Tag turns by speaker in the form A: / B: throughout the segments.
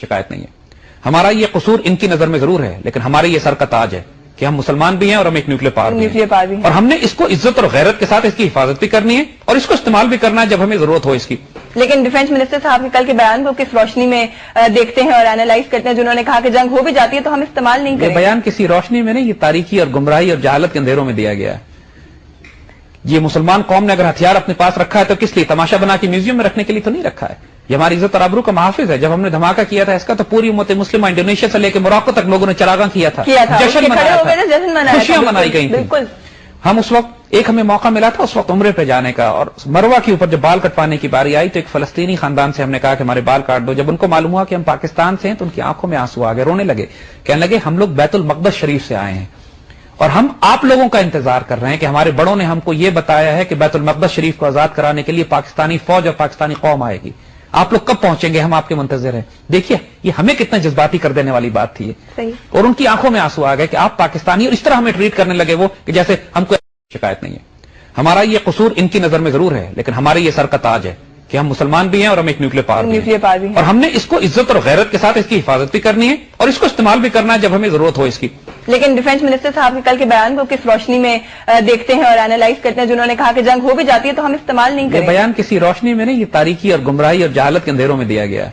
A: شکایت نہیں ہے. ہمارا یہ قصور ان کی نظر میں ضرور ہے، لیکن ہمارے یہ سر کا تاج ہے کہ ہم مسلمان بھی ہیں اور ہم ایک نیوکلیر پاور بھی ہیں، اور ہم نے اس کو عزت اور غیرت کے ساتھ اس کی حفاظت بھی کرنی ہے اور اس کو استعمال بھی کرنا ہے جب ہمیں ضرورت ہو اس کی.
B: لیکن ڈیفنس منسٹر صاحب کے کل کے بیان کو کس روشنی میں دیکھتے ہیں اور اینالائز کرتے ہیں، جنہوں نے کہا کہ جنگ ہو بھی جاتی ہے تو ہم استعمال نہیں کریں؟
A: یہ بیان کسی روشنی میں نہیں، یہ تاریکی اور گمراہی اور جہالت کے اندھیروں میں دیا گیا ہے. یہ مسلمان قوم نے اگر ہتھیار اپنے پاس رکھا ہے تو کس لیے؟ تماشا بنا کے میوزیم میں رکھنے کے لیے تو نہیں رکھا ہے. یہ ہماری عزت اور آبرو کا محافظ ہے. جب ہم نے دھماکہ کیا تھا اس کا تو پوری امت مسلمہ انڈونیشیا سے لے کے موراکو تک لوگوں نے چراغاں کیا تھا، جشن منایا تھا، خوشیاں منائی گئی تھیں. ہم اس وقت ہمیں موقع ملا تھا اس وقت عمرے پہ جانے کا، اور مروہ کے اوپر جب بال کٹوانے کی باری آئی تو ایک فلسطینی خاندان سے ہم نے کہا کہ ہمارے بال کاٹ دو. جب ان کو معلوم ہوا کہ ہم پاکستان سے ہیں تو ان کی آنکھوں میں آنسو آ گئے، رونے لگے، کہنے لگے ہم لوگ بیت المقدس شریف سے آئے ہیں اور ہم آپ لوگوں کا انتظار کر رہے ہیں کہ ہمارے بڑوں نے ہم کو یہ بتایا ہے کہ بیت المقدس شریف کو آزاد کرانے کے لیے پاکستانی فوج اور پاکستانی قوم آئے گی. آپ لوگ کب پہنچیں گے؟ ہم آپ کے منتظر ہیں. دیکھیے یہ ہمیں کتنا جذباتی کر دینے والی بات تھی اور ان کی آنکھوں میں آنسو آ گئے کہ آپ پاکستانی، اور اس طرح ہمیں ٹریٹ کرنے لگے وہ کہ جیسے ہم کو شکایت نہیں ہے. ہمارا یہ قصور ان کی نظر میں ضرور ہے، لیکن ہمارے یہ سر کا تاج ہے کہ ہم مسلمان بھی ہیں اور ہم ایک نیوکلیر پاور بھی ہیں، اور ہم نے اس کو عزت اور غیرت کے ساتھ اس کی حفاظت بھی کرنی ہے اور اس کو استعمال بھی کرنا ہے جب ہمیں ضرورت ہو اس کی.
B: لیکن ڈیفنس منسٹر صاحب کے کل کے بیان کو کس روشنی میں دیکھتے ہیں اور اینالائز کرتے ہیں، جنہوں نے کہا کہ جنگ ہو بھی جاتی ہے تو ہم استعمال نہیں کریں؟
A: یہ بیان کسی روشنی میں نہیں، یہ تاریکی اور گمراہی اور جہالت کے اندھیروں میں دیا گیا ہے.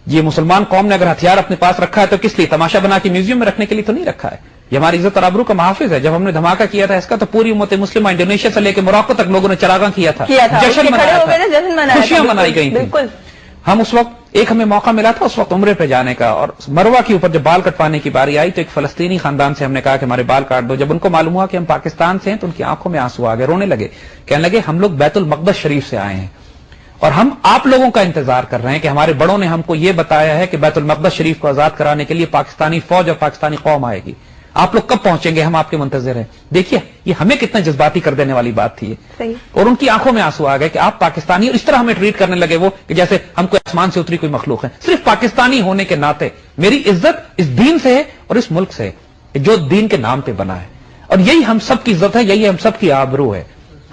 A: یہ مسلمان قوم نے اگر ہتھیار اپنے پاس رکھا ہے تو کس لیے؟ تماشا بنا کے میوزیم میں رکھنے کے لیے تو نہیں رکھا ہے. یہ ہماری عزت اور آبرو کا محافظ ہے. جب ہم نے دھماکہ کیا تھا اس کا تو پوری امت مسلمہ انڈونیشیا سے لے کے موراکو تک لوگوں نے چراغاں کیا تھا، جشن منایا تھا، خوشیاں منائی گئی تھیں. ہم اس وقت ہمیں موقع ملا تھا اس وقت عمرے پہ جانے کا، اور مروہ کے اوپر جب بال کٹوانے کی باری آئی تو ایک فلسطینی خاندان سے ہم نے کہا کہ ہمارے بال کاٹ دو. جب ان کو معلوم ہوا کہ ہم پاکستان سے ہیں تو ان کی آنکھوں میں آنسو آ گئے، رونے لگے، کہنے لگے ہم لوگ بیت المقدس شریف سے آئے ہیں اور ہم آپ لوگوں کا انتظار کر رہے ہیں کہ ہمارے بڑوں نے ہم کو یہ بتایا ہے کہ بیت المقدس شریف کو آزاد کرانے کے لیے پاکستانی فوج اور پاکستانی قوم آئے گی. آپ لوگ کب پہنچیں گے؟ ہم آپ کے منتظر ہیں. دیکھیے یہ ہمیں کتنا جذباتی کر دینے والی بات تھی اور ان کی آنکھوں میں آنسو آ گئے کہ آپ پاکستانی، اور اس طرح ہمیں ٹریٹ کرنے لگے وہ کہ جیسے ہم کو آسمان سے اتری کوئی مخلوق ہے. صرف پاکستانی ہونے کے ناطے میری عزت اس دین سے ہے اور اس ملک سے ہے جو دین کے نام پہ بنا ہے، اور یہی ہم سب کی عزت ہے، یہی ہم سب کی آبرو ہے.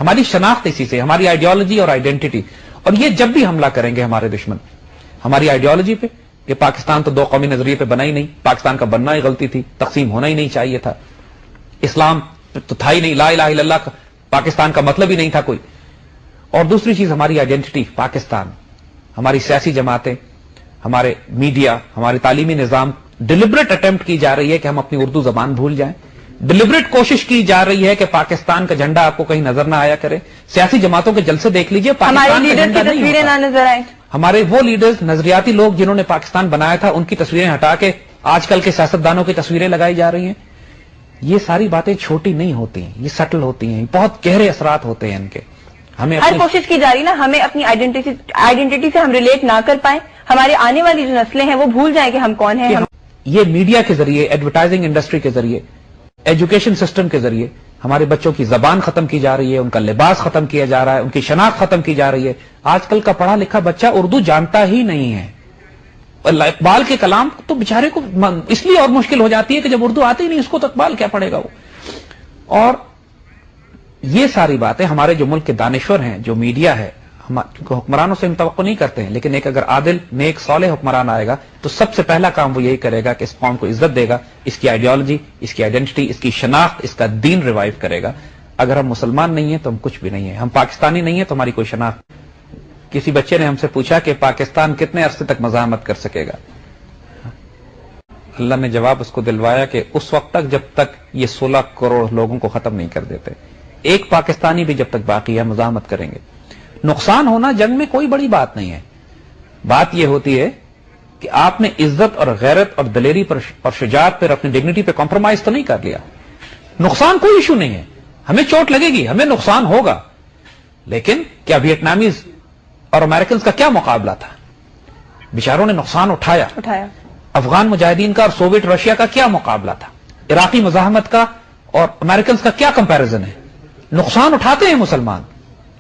A: ہماری شناخت اسی سے، ہماری آئیڈیالوجی اور آئیڈینٹی. اور یہ جب بھی حملہ کریں گے ہمارے دشمن ہماری آئیڈیالوجی پہ، کہ پاکستان تو دو قومی نظریے پہ بنا ہی نہیں، پاکستان کا بننا ہی غلطی تھی، تقسیم ہونا ہی نہیں چاہیے تھا، اسلام تو تھا ہی نہیں، لا الہ الا اللہ کا پاکستان کا مطلب ہی نہیں تھا کوئی. اور دوسری چیز ہماری آئیڈینٹی پاکستان، ہماری سیاسی جماعتیں، ہمارے میڈیا، ہمارے تعلیمی نظام، ڈیلیبریٹ اٹیمپٹ کی جا رہی ہے کہ ہم اپنی اردو زبان بھول جائیں. ڈیلیبریٹ کوشش کی جا رہی ہے کہ پاکستان کا جھنڈا آپ کو کہیں نظر نہ آیا کرے. سیاسی جماعتوں کے جلسے دیکھ لیجئے، پاکستان کا جھنڈا نہیں ہوتا. ہمارے وہ لیڈرز، نظریاتی لوگ جنہوں نے پاکستان بنایا تھا، ان کی تصویریں ہٹا کے آج کل کے سیاستدانوں کی تصویریں لگائی جا رہی ہیں. یہ ساری باتیں چھوٹی نہیں ہوتی ہیں، یہ سٹل ہوتی ہیں، بہت گہرے اثرات ہوتے ہیں ان کے. ہمیں
B: ہر کوشش کی جا رہی نا، ہمیں اپنی آئیڈینٹی سے ہم ریلیٹ نہ کر پائیں، ہمارے آنے والی جو نسلیں ہیں وہ بھول جائیں کہ ہم کون ہیں.
A: یہ میڈیا کے ذریعے، ایڈورٹائزنگ انڈسٹری کے ذریعے، ایجوکیشن سسٹم کے ذریعے ہمارے بچوں کی زبان ختم کی جا رہی ہے، ان کا لباس ختم کیا جا رہا ہے، ان کی شناخت ختم کی جا رہی ہے. آج کل کا پڑھا لکھا بچہ اردو جانتا ہی نہیں ہے. اقبال کے کلام تو بیچارے کو اس لیے اور مشکل ہو جاتی ہے کہ جب اردو آتی ہی نہیں اس کو تو اقبال کیا پڑھے گا وہ. اور یہ ساری باتیں ہمارے جو ملک کے دانشور ہیں، جو میڈیا ہے، حکمرانوں سے ہم توقع نہیں کرتے ہیں، لیکن ایک اگر عادل نیک صالح حکمران آئے گا تو سب سے پہلا کام وہ یہی کرے گا کہ اس قوم کو عزت دے گا، اس کی آئیڈیالوجی، اس کی آئیڈینٹی، اس کی شناخت، اس کا دین ریوائیو کرے گا. اگر ہم مسلمان نہیں ہیں تو ہم کچھ بھی نہیں ہیں، ہم پاکستانی نہیں ہیں تو ہماری کوئی شناخت. کسی بچے نے ہم سے پوچھا کہ پاکستان کتنے عرصے تک مزاحمت کر سکے گا؟ اللہ نے جواب اس کو دلوایا کہ اس وقت تک جب تک یہ 16 کروڑ لوگوں کو ختم نہیں کر دیتے. ایک پاکستانی بھی جب تک باقی ہے مزاحمت کریں گے. نقصان ہونا جنگ میں کوئی بڑی بات نہیں ہے. بات یہ ہوتی ہے کہ آپ نے عزت اور غیرت اور دلیری پر اور شجاعت پر، اپنی ڈگنیٹی پہ کمپرومائز تو نہیں کر لیا. نقصان کوئی ایشو نہیں ہے، ہمیں چوٹ لگے گی، ہمیں نقصان ہوگا، لیکن کیا ویتنامیز اور امریکنز کا کیا مقابلہ تھا؟ بیچاروں نے نقصان اٹھایا. افغان مجاہدین کا اور سوویت رشیا کا کیا مقابلہ تھا؟ عراقی مزاحمت کا اور امریکنز کا کیا کمپیرزن ہے؟ نقصان اٹھاتے ہیں مسلمان،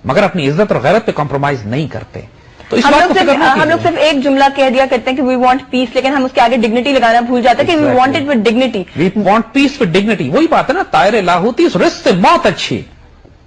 A: مگر اپنی عزت اور غیرت پہ کمپرومائز نہیں کرتے. تو اس بات کو
B: ہم لوگ صرف ایک جملہ کہہ دیا کرتے ہیں کہ وی وانٹ پیس، لیکن ہم اس کے آگے ڈگنیٹی لگانا بھول جاتے ہیں کہ we want it with dignity.
A: We want peace with dignity. وہی بات ہے نا، طائر لاہوتی اس رزق سے موت اچھی.